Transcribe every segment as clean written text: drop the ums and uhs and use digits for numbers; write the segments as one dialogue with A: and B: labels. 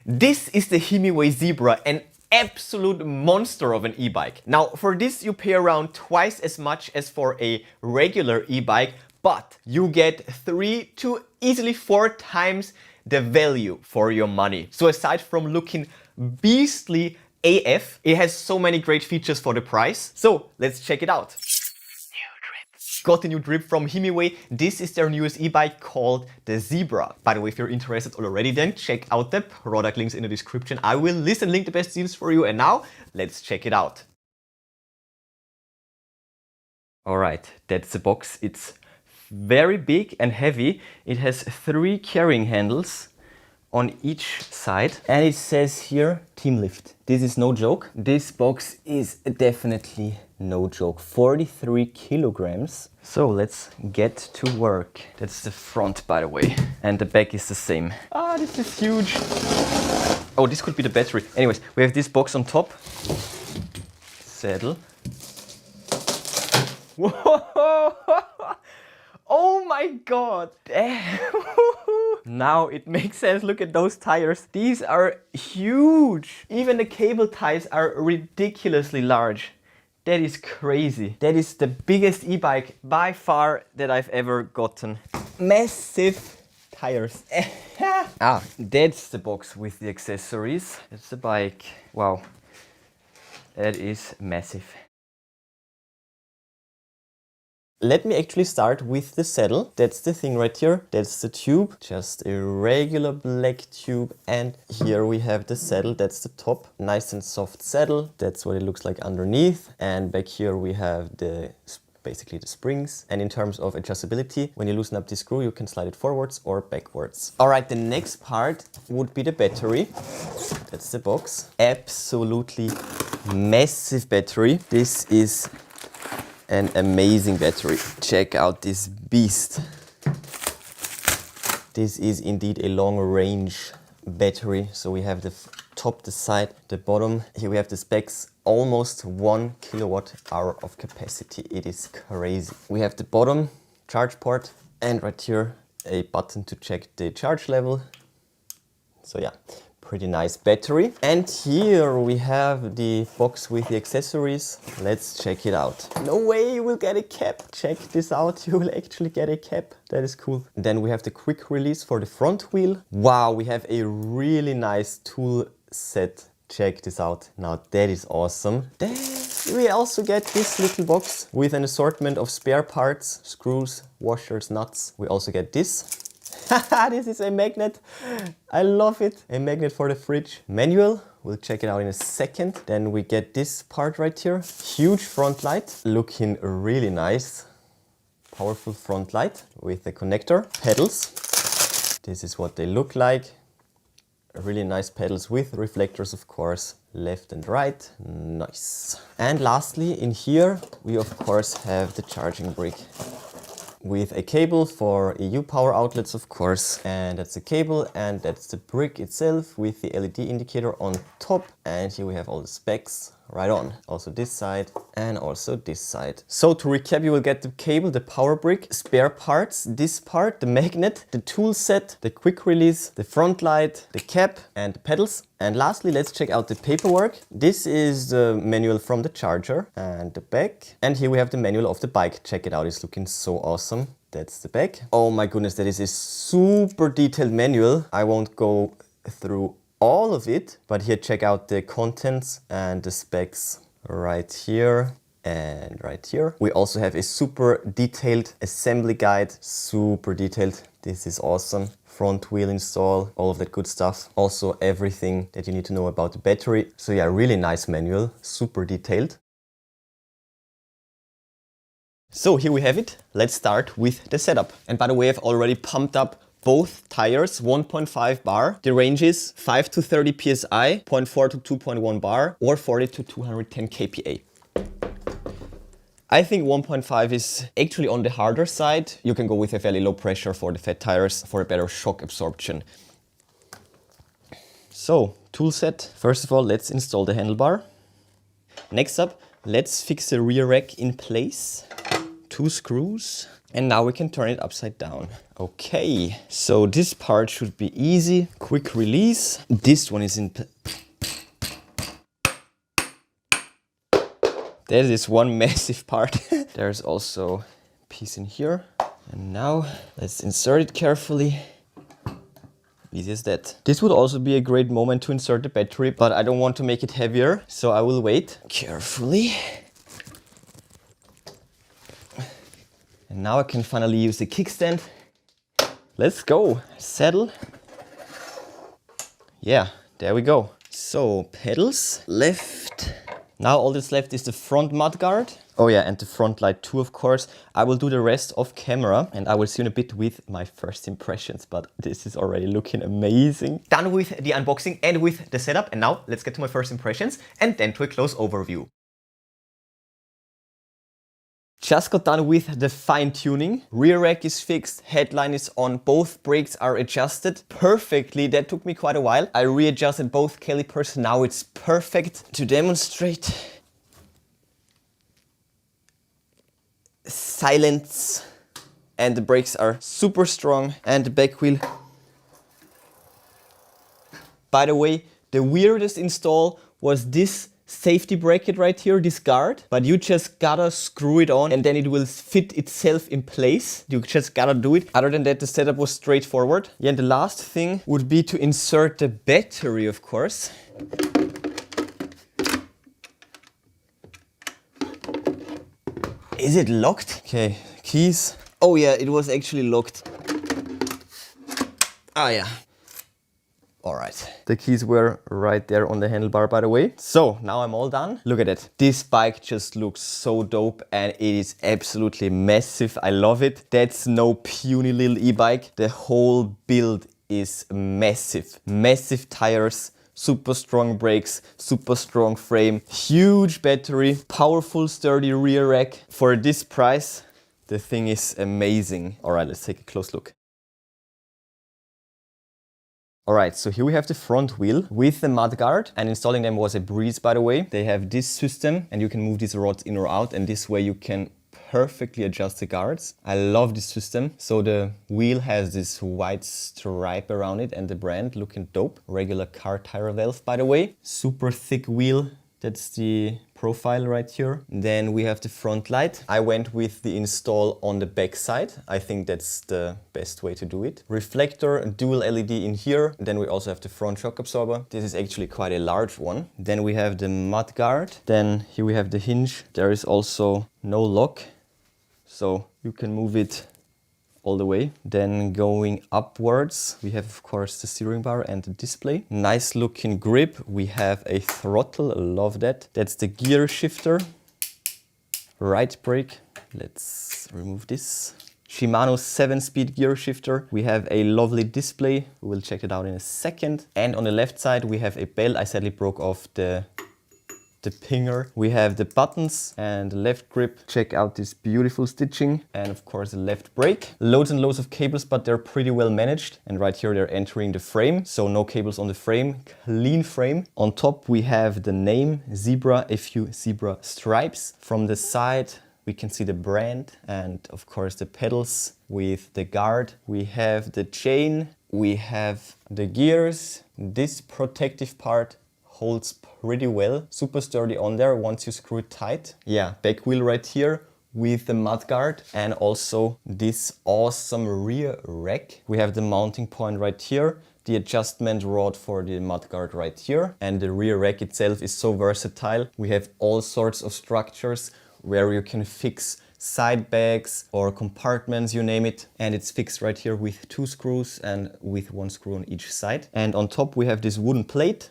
A: This is the Himiway Zebra, an absolute monster of an e-bike. Now for this you pay around twice as much as for a regular e-bike, but you get 3 to easily 4 times the value for your money. So aside from looking beastly AF, it has so many great features for the price. So let's check it out. Got a new drip from Himiway. This is their newest e-bike called the Zebra. By the way, if you're interested already, then check out the product links in the description. I will list and link the best deals for you. And now let's check it out. All right, that's the box. It's very big and heavy. It has 3 carrying handles on each side. And it says here, Team Lift. This is no joke. This box is definitely no joke. 43 kilograms. So let's get to work. That's the front, by the way. And the back is the same. Ah, this is huge. Oh, this could be the battery. Anyways, we have this box on top. Saddle. Whoa! Oh my god! Now it makes sense. Look at those tires. These are huge. Even the cable ties are ridiculously large. That is crazy. That is the biggest e-bike by far that I've ever gotten. Massive tires. That's the box with the accessories. That's the bike. Wow. That is massive. Let me actually start with the saddle. That's the thing right here. That's the tube, just a regular black tube. And here we have the saddle. That's the top, nice and soft saddle. That's what it looks like underneath. And back here we have basically the springs. And in terms of adjustability, when you loosen up the screw, you can slide it forwards or backwards. All right, the next part would be the battery. That's the box. Absolutely massive battery. This is an amazing battery. Check out this beast. This is indeed a long range battery. So we have the top, the side, the bottom. Here we have the specs, almost 1 kilowatt hour of capacity. It is crazy. We have the bottom charge port and right here a button to check the charge level. So yeah, pretty nice battery. And here we have the box with the accessories. Let's check it out. No way you will get a cap. Check this out, you will actually get a cap. That is cool. Then we have the quick release for the front wheel. Wow, we have a really nice tool set. Check this out. Now that is awesome. Then we also get this little box with an assortment of spare parts, screws, washers, nuts. We also get this. This is a magnet. I love it. A magnet for the fridge. Manual. We'll check it out in a second. Then we get this part right here. Huge front light. Looking really nice. Powerful front light with the connector. Pedals. This is what they look like. Really nice pedals with reflectors, of course. Left and right. Nice. And lastly, in here, we of course have the charging brick, with a cable for EU power outlets, of course. And that's the cable, and that's the brick itself with the LED indicator on top. And here we have all the specs right on. Also this side and also this side. So to recap, you will get the cable, the power brick, spare parts, this part, the magnet, the tool set, the quick release, the front light, the cap and the pedals. And lastly, let's check out the paperwork. This is the manual from the charger and the back. And here we have the manual of the bike. Check it out, it's looking so awesome. That's the back. Oh my goodness, that is a super detailed manual. I won't go through all of it, but here check out the contents and the specs right here and right here. We also have a super detailed assembly guide, super detailed. This is awesome. Front wheel install, all of that good stuff. Also everything that you need to know about the battery. So yeah, really nice manual, super detailed. So here we have it. Let's start with the setup. And by the way, I've already pumped up both tires, 1.5 bar. The range is 5 to 30 psi, 0.4 to 2.1 bar, or 40 to 210 kPa. I think 1.5 is actually on the harder side. You can go with a fairly low pressure for the fat tires for a better shock absorption. So, tool set. First of all, let's install the handlebar. Next up, let's fix the rear rack in place. 2 screws. And now we can turn it upside down. Okay, so this part should be easy, quick release. This one is in... That is one massive part. There's also a piece in here. And now let's insert it carefully. Easy as that. This would also be a great moment to insert the battery, but I don't want to make it heavier, so I will wait carefully. And now I can finally use the kickstand. Let's go. Saddle. Yeah, there we go. So, pedals, left. Now all that's left is the front mudguard. Oh yeah, and the front light too, of course. I will do the rest off camera and I will see you in a bit with my first impressions, but this is already looking amazing. Done with the unboxing and with the setup, and now let's get to my first impressions and then to a close overview. Just got done with the fine tuning. Rear rack is fixed, headline is on, both brakes are adjusted perfectly. That took me quite a while. I readjusted both calipers, now it's perfect. To demonstrate, silence, and the brakes are super strong, and the back wheel. By the way, the weirdest install was this safety bracket right here, this guard, but you just gotta screw it on and then it will fit itself in place. You just gotta do it. Other than that, the setup was straightforward. Yeah, and the last thing would be to insert the battery, of course. Is it locked? Okay, keys. Oh yeah, it was actually locked. Ah yeah. All right. The keys were right there on the handlebar, by the way. So now I'm all done. Look at it. This bike just looks so dope and it is absolutely massive. I love it. That's no puny little e-bike. The whole build is massive. Massive tires, super strong brakes, super strong frame, huge battery, powerful sturdy rear rack. For this price, the thing is amazing. All right, let's take a close look. Alright, so here we have the front wheel with the mudguard, and installing them was a breeze, by the way. They have this system and you can move these rods in or out, and this way you can perfectly adjust the guards. I love this system. So the wheel has this white stripe around it and the brand looking dope. Regular car tire valve, by the way. Super thick wheel. That's the profile right here. Then we have the front light. I went with the install on the back side. I think that's the best way to do it. Reflector, dual LED in here. Then we also have the front shock absorber. This is actually quite a large one. Then we have the mudguard. Then here we have the hinge. There is also no lock, so you can move it all the way. Then going upwards, we have of course the steering bar and the display. Nice looking grip. We have a throttle, I love that. That's the gear shifter. Right brake, let's remove this. Shimano 7-speed gear shifter. We have a lovely display. We'll check it out in a second. And on the left side, we have a bell. I sadly broke off the pinger. We have the buttons and the left grip. Check out this beautiful stitching, and of course the left brake. Loads and loads of cables, but they're pretty well managed. And right here they're entering the frame, so no cables on the frame, clean frame. On top we have the name Zebra, a few zebra stripes. From the side we can see the brand and of course the pedals with the guard. We have the chain, we have the gears. This protective part holds pretty well, super sturdy on there once you screw it tight. Yeah, back wheel right here with the mudguard, and also this awesome rear rack. We have the mounting point right here, the adjustment rod for the mudguard right here, and the rear rack itself is so versatile. We have all sorts of structures where you can fix side bags or compartments, you name it, and it's fixed right here with 2 screws and with 1 screw on each side. And on top we have this wooden plate.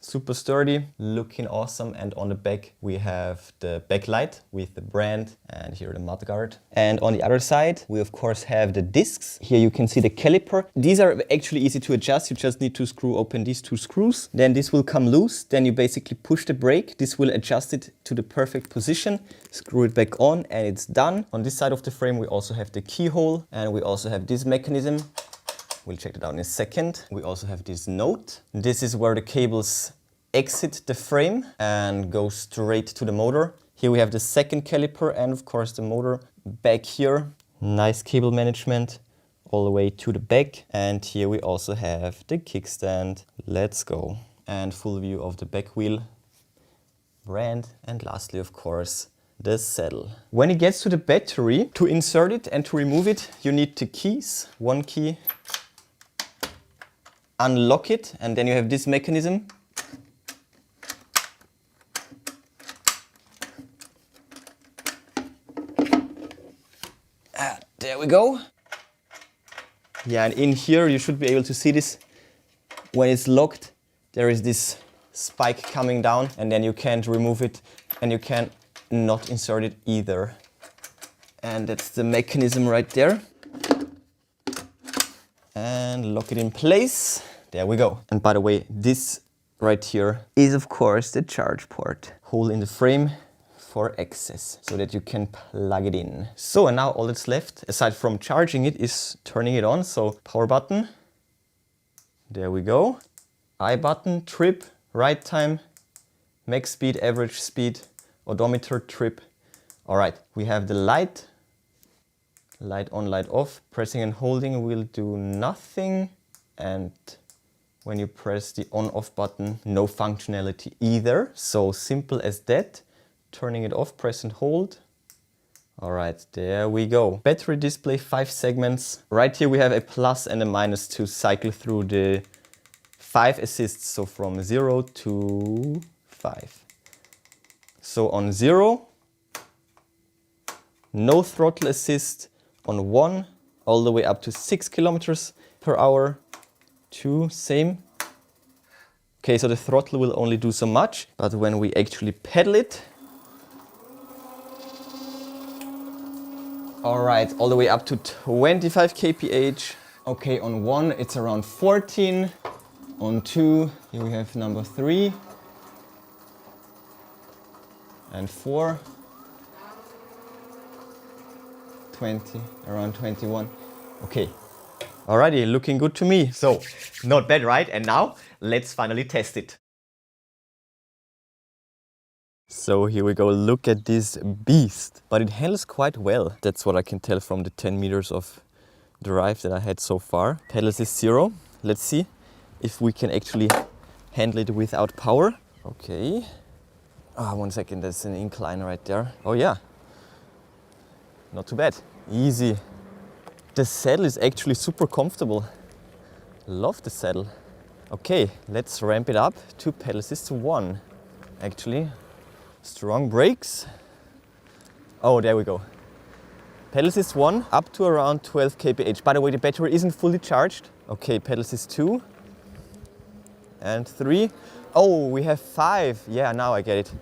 A: Super sturdy, looking awesome. And on the back we have the backlight with the brand, and here the mudguard. And on the other side we of course have the discs. Here you can see the caliper. These are actually easy to adjust. You just need to screw open these 2 screws. Then this will come loose. Then you basically push the brake. This will adjust it to the perfect position. Screw it back on and it's done. On this side of the frame we also have the keyhole, and we also have this mechanism. We'll check it out in a second. We also have this note. This is where the cables exit the frame and go straight to the motor. Here we have the second caliper and of course the motor back here. Nice cable management all the way to the back. And here we also have the kickstand. Let's go. And full view of the back wheel, brand, and lastly of course the saddle. When it gets to the battery, to insert it and to remove it, you need the keys. One key, unlock it, and then you have this mechanism. There we go. Yeah, and in here you should be able to see this. When it's locked, there is this spike coming down, and then you can't remove it and you can't not insert it either. And that's the mechanism right there. And lock it in place. There we go. And by the way, this right here is of course the charge port. Hole in the frame for access so that you can plug it in. So, and now all that's left, aside from charging it, is turning it on. So power button. There we go. I button, trip, ride time, max speed, average speed, odometer, trip. All right, we have the light on, light off. Pressing and holding will do nothing. And when you press the on off button, no functionality either. So simple as that. Turning it off, press and hold. All right, there we go. Battery display, 5 segments. Right here we have a plus and a minus to cycle through the 5 assists. So from 0 to 5. So on 0, no throttle assist. On 1, all the way up to 6 kilometers per hour. 2, same. Okay, so the throttle will only do so much, but when we actually pedal it, all right, all the way up to 25 kph. Okay, on 1 it's around 14. On 2, here we have number 3 and 4. 20, around 21. Okay. Alrighty, looking good to me. So, not bad, right? And now, let's finally test it. So here we go, look at this beast. But it handles quite well. That's what I can tell from the 10 meters of drive that I had so far. Pedals is 0. Let's see if we can actually handle it without power. Okay. 1 second, there's an incline right there. Oh yeah. Not too bad. Easy. The saddle is actually super comfortable. Love the saddle. Okay, let's ramp it up to pedal assist 1. Actually, strong brakes. Oh, there we go. Pedal assist 1 up to around 12 kph. By the way, the battery isn't fully charged. Okay, pedal assist 2 and 3. Oh, we have 5. Yeah, now I get it.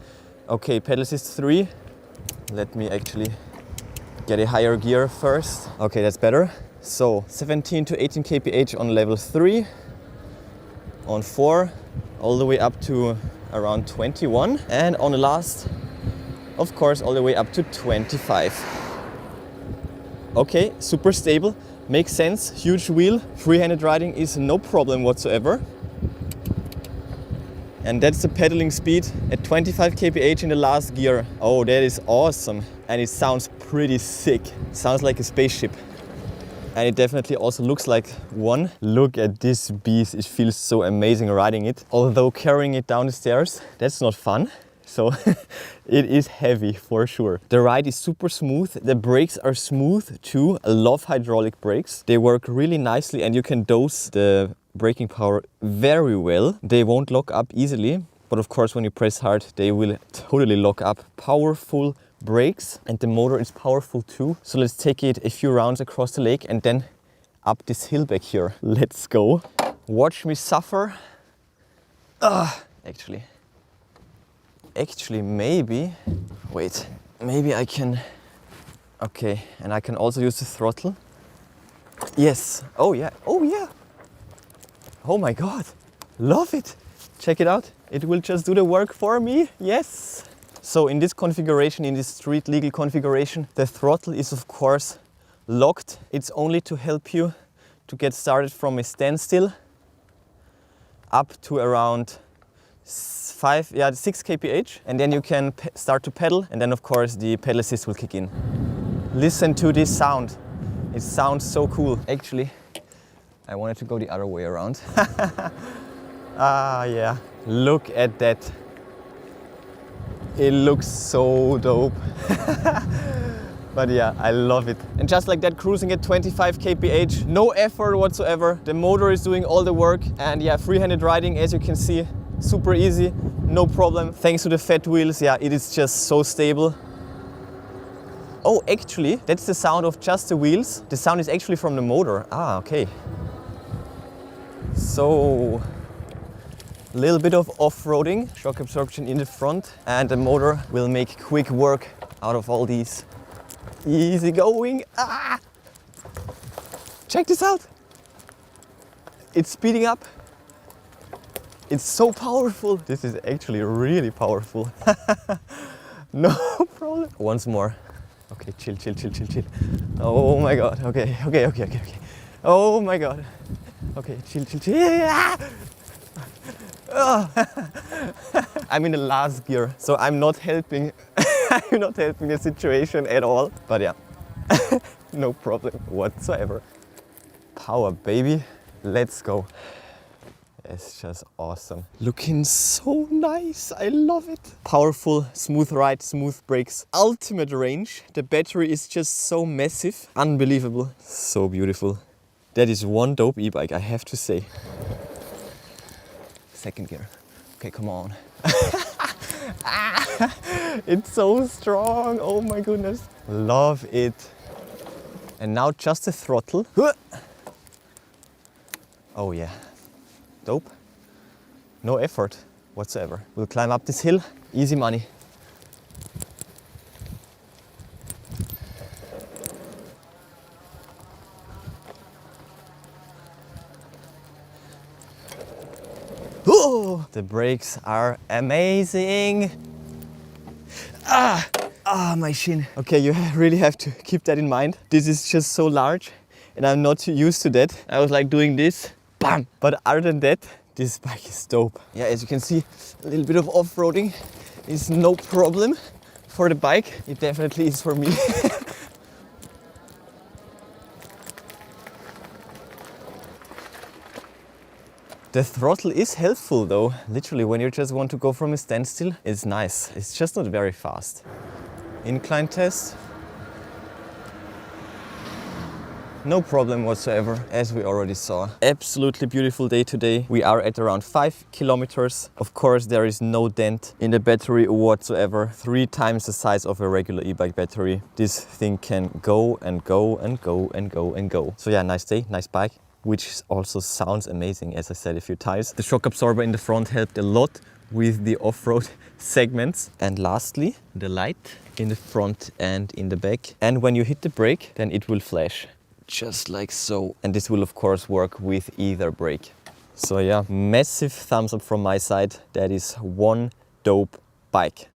A: Okay, pedal assist 3. Let me actually get a higher gear first. Okay, that's better. So 17 to 18 kph on level 3. On 4, all the way up to around 21. And on the last, of course, all the way up to 25. Okay, super stable. Makes sense. Huge wheel. Free-handed riding is no problem whatsoever. And that's the pedaling speed at 25 kph in the last gear. Oh, that is awesome. And it sounds pretty sick. Sounds like a spaceship. And it definitely also looks like one. Look at this beast. It feels so amazing riding it. Although carrying it down the stairs, that's not fun. So it is heavy for sure. The ride is super smooth. The brakes are smooth too. I love hydraulic brakes. They work really nicely and you can dose the braking power very well. They won't lock up easily, but of course when you press hard they will totally lock up. Powerful brakes, and the motor is powerful too. So let's take it a few rounds across the lake and then up this hill back here. Let's go. Watch me suffer. Actually maybe, wait, maybe I can, okay, and I can also use the throttle. Yes, oh yeah, oh my god, love it. Check it out, it will just do the work for me, yes. So in this configuration, in this street legal configuration, the throttle is of course locked. It's only to help you to get started from a standstill up to around 6 kph, and then you can start to pedal, and then of course the pedal assist will kick in. Listen to this sound. It sounds so cool. Actually, I wanted to go the other way around. Ah, yeah. Look at that. It looks so dope. But yeah, I love it. And just like that, cruising at 25 kph, no effort whatsoever. The motor is doing all the work, and yeah, free-handed riding, as you can see, super easy, no problem. Thanks to the fat wheels, yeah, it is just so stable. Oh, actually, that's the sound of just the wheels. The sound is actually from the motor. Ah, okay. So, a little bit of off-roading, shock absorption in the front, and the motor will make quick work out of all these. Easy going. Ah! Check this out. It's speeding up. It's so powerful. This is actually really powerful. No problem. Once more. Okay, chill. Oh my God. Okay. Oh my God. Okay, chill. Yeah! Oh. I'm in the last gear, so I'm not helping. I'm not helping the situation at all. But yeah, no problem whatsoever. Power, baby. Let's go. It's just awesome. Looking so nice. I love it. Powerful, smooth ride, smooth brakes. Ultimate range. The battery is just so massive. Unbelievable. So beautiful. That is one dope e-bike, I have to say. Second gear. Okay, come on. It's so strong. Oh my goodness. Love it. And now just the throttle. Oh yeah. Dope. No effort whatsoever. We'll climb up this hill. Easy money. Oh, the brakes are amazing. My shin. Okay, you really have to keep that in mind. This is just so large and I'm not used to that. I was like doing this, bam. But other than that, this bike is dope. Yeah, as you can see, a little bit of off-roading is no problem for the bike. It definitely is for me. The throttle is helpful though. Literally, when you just want to go from a standstill, it's nice. It's just not very fast. Incline test. No problem whatsoever, as we already saw. Absolutely beautiful day today. We are at around 5 kilometers. Of course, there is no dent in the battery whatsoever. 3 times the size of a regular e-bike battery. This thing can go and go and go and go and go. So yeah, nice day, nice bike, which also sounds amazing, as I said a few times. The shock absorber in the front helped a lot with the off-road segments. And lastly, the light in the front and in the back. And when you hit the brake, then it will flash. Just like so. And this will of course work with either brake. So yeah, massive thumbs up from my side. That is one dope bike.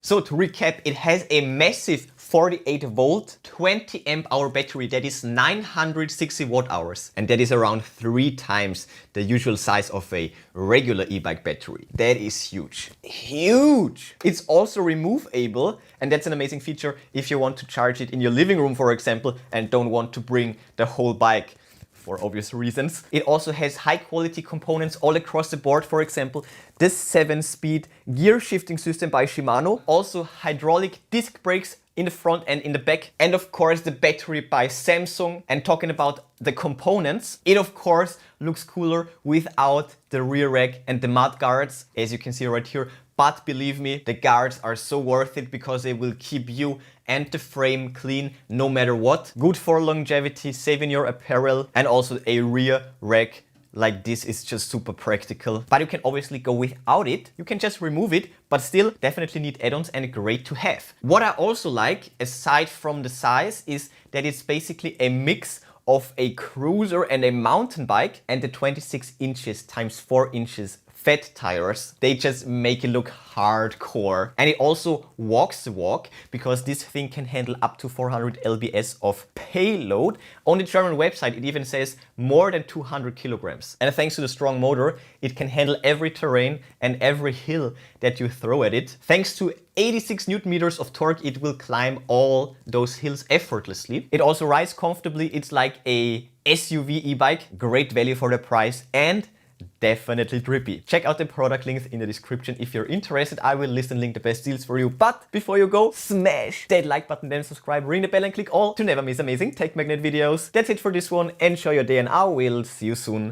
A: So to recap, it has a massive 48 volt, 20 amp hour battery that is 960 watt hours. And that is around 3 times the usual size of a regular e-bike battery. That is huge. Huge! It's also removable, and that's an amazing feature if you want to charge it in your living room, for example, and don't want to bring the whole bike. For obvious reasons. It also has high quality components all across the board. For example, this 7-speed gear shifting system by Shimano. Also hydraulic disc brakes in the front and in the back. And of course the battery by Samsung. And talking about the components, it of course looks cooler without the rear rack and the mud guards, as you can see right here. But believe me, the guards are so worth it because they will keep you and the frame clean no matter what. Good for longevity, saving your apparel, and also a rear rack like this is just super practical. But you can obviously go without it. You can just remove it, but still definitely need add-ons and great to have. What I also like, aside from the size, is that it's basically a mix of a cruiser and a mountain bike, and the 26 inches times 4 inches fat tires. They just make it look hardcore. And it also walks the walk because this thing can handle up to 400 lbs of payload. On the German website, it even says more than 200 kilograms. And thanks to the strong motor, it can handle every terrain and every hill that you throw at it. Thanks to 86 Newton meters of torque, it will climb all those hills effortlessly. It also rides comfortably. It's like a SUV e-bike, great value for the price, and definitely drippy. Check out the product links in the description if you're interested. I will list and link the best deals for you. But before you go, smash that like button, then subscribe, ring the bell and click all to never miss amazing tech magnet videos. That's it for this one. Enjoy your day and I will see you soon.